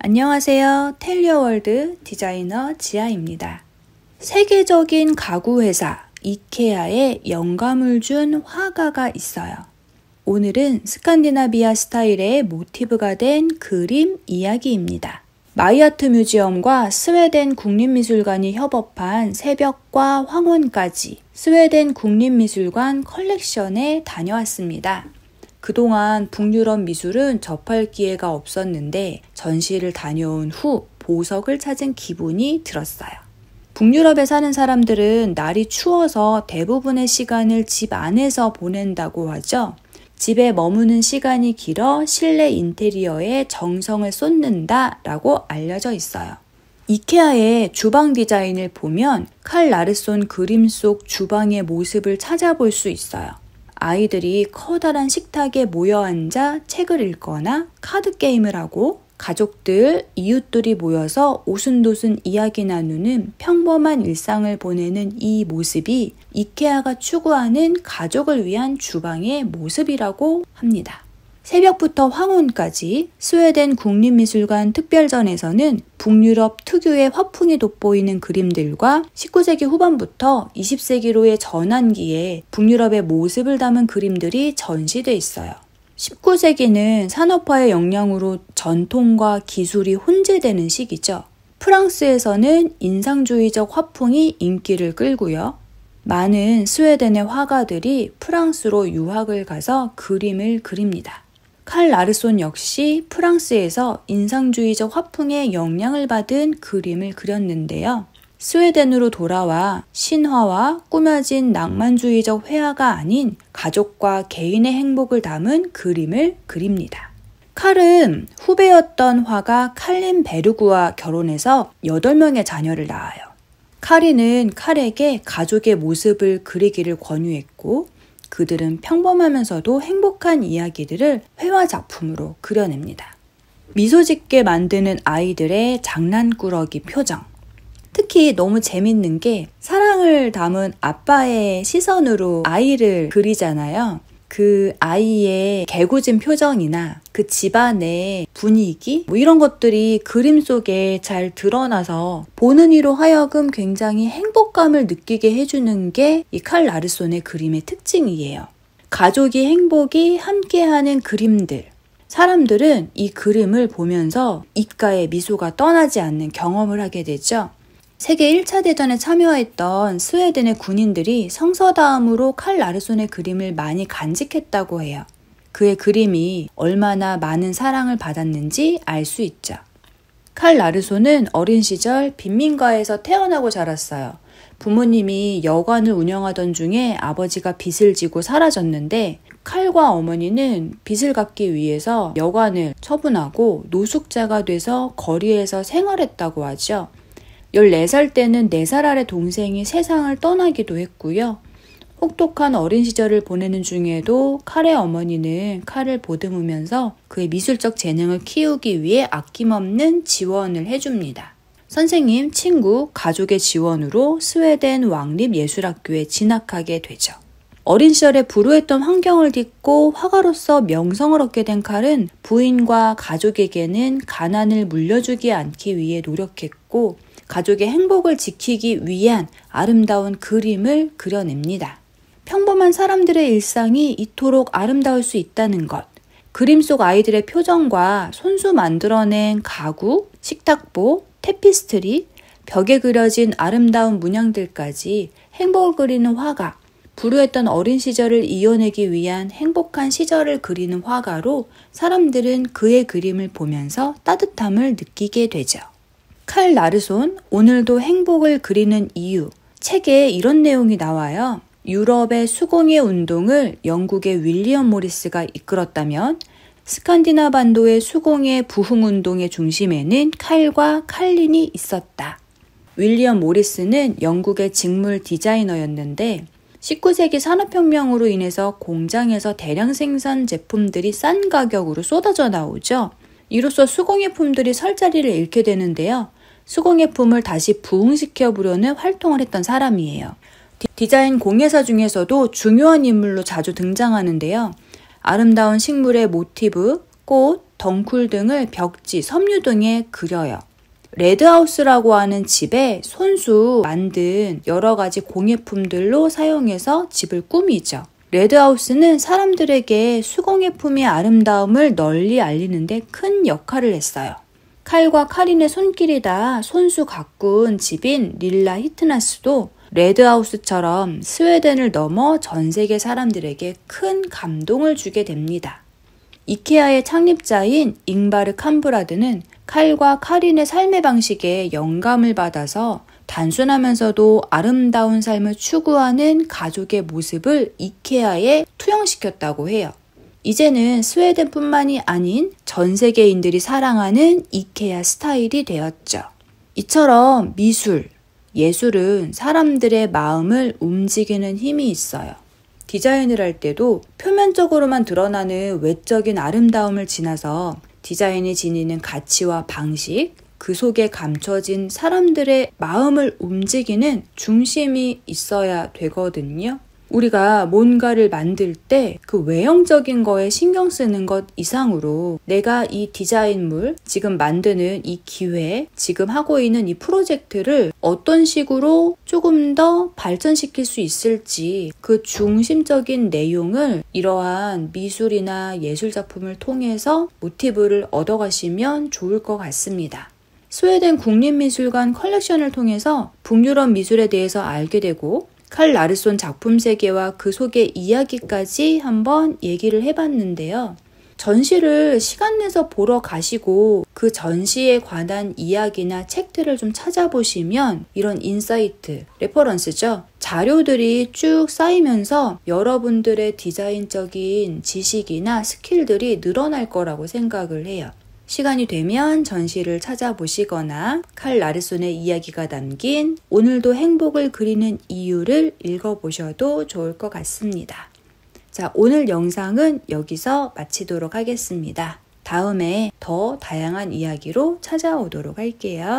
안녕하세요. 텔리어월드 디자이너 지아입니다. 세계적인 가구 회사 이케아에 영감을 준 화가가 있어요. 오늘은 스칸디나비아 스타일의 모티브가 된 그림 이야기입니다. 마이아트 뮤지엄과 스웨덴 국립미술관이 협업한 새벽과 황혼까지 스웨덴 국립미술관 컬렉션에 다녀왔습니다. 그동안 북유럽 미술은 접할 기회가 없었는데 전시를 다녀온 후 보석을 찾은 기분이 들었어요. 북유럽에 사는 사람들은 날이 추워서 대부분의 시간을 집 안에서 보낸다고 하죠. 집에 머무는 시간이 길어 실내 인테리어에 정성을 쏟는다 라고 알려져 있어요. 이케아의 주방 디자인을 보면 칼 라르손 그림 속 주방의 모습을 찾아볼 수 있어요. 아이들이 커다란 식탁에 모여 앉아 책을 읽거나 카드 게임을 하고 가족들, 이웃들이 모여서 오순도순 이야기 나누는 평범한 일상을 보내는 이 모습이 이케아가 추구하는 가족을 위한 주방의 모습이라고 합니다. 새벽부터 황혼까지 스웨덴 국립미술관 특별전에서는 북유럽 특유의 화풍이 돋보이는 그림들과 19세기 후반부터 20세기로의 전환기에 북유럽의 모습을 담은 그림들이 전시돼 있어요. 19세기는 산업화의 영향으로 전통과 기술이 혼재되는 시기죠. 프랑스에서는 인상주의적 화풍이 인기를 끌고요. 많은 스웨덴의 화가들이 프랑스로 유학을 가서 그림을 그립니다. 칼 라르손 역시 프랑스에서 인상주의적 화풍에 영향을 받은 그림을 그렸는데요. 스웨덴으로 돌아와 신화와 꾸며진 낭만주의적 회화가 아닌 가족과 개인의 행복을 담은 그림을 그립니다. 칼은 후배였던 화가 칼린 베르그와 결혼해서 8명의 자녀를 낳아요. 카린은 칼에게 가족의 모습을 그리기를 권유했고 그들은 평범하면서도 행복한 이야기들을 회화 작품으로 그려냅니다. 미소 짓게 만드는 아이들의 장난꾸러기 표정. 특히 너무 재밌는 게 사랑을 담은 아빠의 시선으로 아이를 그리잖아요. 그 아이의 개구진 표정이나 그 집안의 분위기 이런 것들이 그림 속에 잘 드러나서 보는 이로 하여금 굉장히 행복감을 느끼게 해주는 게 이 칼 라르손의 그림의 특징이에요. 가족이 행복이 함께하는 그림들. 사람들은 이 그림을 보면서 입가에 미소가 떠나지 않는 경험을 하게 되죠. 세계 1차 대전에 참여했던 스웨덴의 군인들이 성서다음으로 칼 라르손의 그림을 많이 간직했다고 해요. 그의 그림이 얼마나 많은 사랑을 받았는지 알 수 있죠. 칼 라르손은 어린 시절 빈민가에서 태어나고 자랐어요. 부모님이 여관을 운영하던 중에 아버지가 빚을 지고 사라졌는데 칼과 어머니는 빚을 갚기 위해서 여관을 처분하고 노숙자가 돼서 거리에서 생활했다고 하죠. 14살 때는 4살 아래 동생이 세상을 떠나기도 했고요. 혹독한 어린 시절을 보내는 중에도 칼의 어머니는 칼을 보듬으면서 그의 미술적 재능을 키우기 위해 아낌없는 지원을 해줍니다. 선생님, 친구, 가족의 지원으로 스웨덴 왕립예술학교에 진학하게 되죠. 어린 시절에 불우했던 환경을 딛고 화가로서 명성을 얻게 된 칼은 부인과 가족에게는 가난을 물려주지 않기 위해 노력했고 가족의 행복을 지키기 위한 아름다운 그림을 그려냅니다. 평범한 사람들의 일상이 이토록 아름다울 수 있다는 것, 그림 속 아이들의 표정과 손수 만들어낸 가구, 식탁보, 테피스트리, 벽에 그려진 아름다운 문양들까지 행복을 그리는 화가, 불우했던 어린 시절을 이어내기 위한 행복한 시절을 그리는 화가로 사람들은 그의 그림을 보면서 따뜻함을 느끼게 되죠. 칼 라르손, 오늘도 행복을 그리는 이유. 책에 이런 내용이 나와요. 유럽의 수공예 운동을 영국의 윌리엄 모리스가 이끌었다면 스칸디나 반도의 수공예 부흥 운동의 중심에는 칼과 칼린이 있었다. 윌리엄 모리스는 영국의 직물 디자이너였는데 19세기 산업혁명으로 인해서 공장에서 대량 생산 제품들이 싼 가격으로 쏟아져 나오죠. 이로써 수공예품들이 설 자리를 잃게 되는데요. 수공예품을 다시 부흥시켜 보려는 활동을 했던 사람이에요. 디자인 공예사 중에서도 중요한 인물로 자주 등장하는데요. 아름다운 식물의 모티브, 꽃, 덩쿨 등을 벽지, 섬유 등에 그려요. 레드하우스라고 하는 집에 손수 만든 여러 가지 공예품들로 사용해서 집을 꾸미죠. 레드하우스는 사람들에게 수공예품의 아름다움을 널리 알리는 데 큰 역할을 했어요. 칼과 카린의 손길이 다 손수 가꾼 집인 릴라 히트나스도 레드하우스처럼 스웨덴을 넘어 전 세계 사람들에게 큰 감동을 주게 됩니다. 이케아의 창립자인 잉바르 캄프라드는 칼과 카린의 삶의 방식에 영감을 받아서 단순하면서도 아름다운 삶을 추구하는 가족의 모습을 이케아에 투영시켰다고 해요. 이제는 스웨덴뿐만이 아닌 전 세계인들이 사랑하는 이케아 스타일이 되었죠. 이처럼 미술, 예술은 사람들의 마음을 움직이는 힘이 있어요. 디자인을 할 때도 표면적으로만 드러나는 외적인 아름다움을 지나서 디자인이 지니는 가치와 방식, 그 속에 감춰진 사람들의 마음을 움직이는 중심이 있어야 되거든요. 우리가 뭔가를 만들 때 그 외형적인 거에 신경 쓰는 것 이상으로 내가 이 디자인물, 지금 만드는 이 기획, 지금 하고 있는 이 프로젝트를 어떤 식으로 조금 더 발전시킬 수 있을지 그 중심적인 내용을 이러한 미술이나 예술작품을 통해서 모티브를 얻어가시면 좋을 것 같습니다. 스웨덴 국립미술관 컬렉션을 통해서 북유럽 미술에 대해서 알게 되고 칼 라르손 작품 세계와 그 속의 이야기까지 한번 얘기를 해봤는데요. 전시를 시간 내서 보러 가시고 그 전시에 관한 이야기나 책들을 좀 찾아보시면 이런 인사이트, 레퍼런스죠. 자료들이 쭉 쌓이면서 여러분들의 디자인적인 지식이나 스킬들이 늘어날 거라고 생각을 해요. 시간이 되면 전시를 찾아보시거나 칼 라르손의 이야기가 담긴 오늘도 행복을 그리는 이유를 읽어보셔도 좋을 것 같습니다. 자, 오늘 영상은 여기서 마치도록 하겠습니다. 다음에 더 다양한 이야기로 찾아오도록 할게요.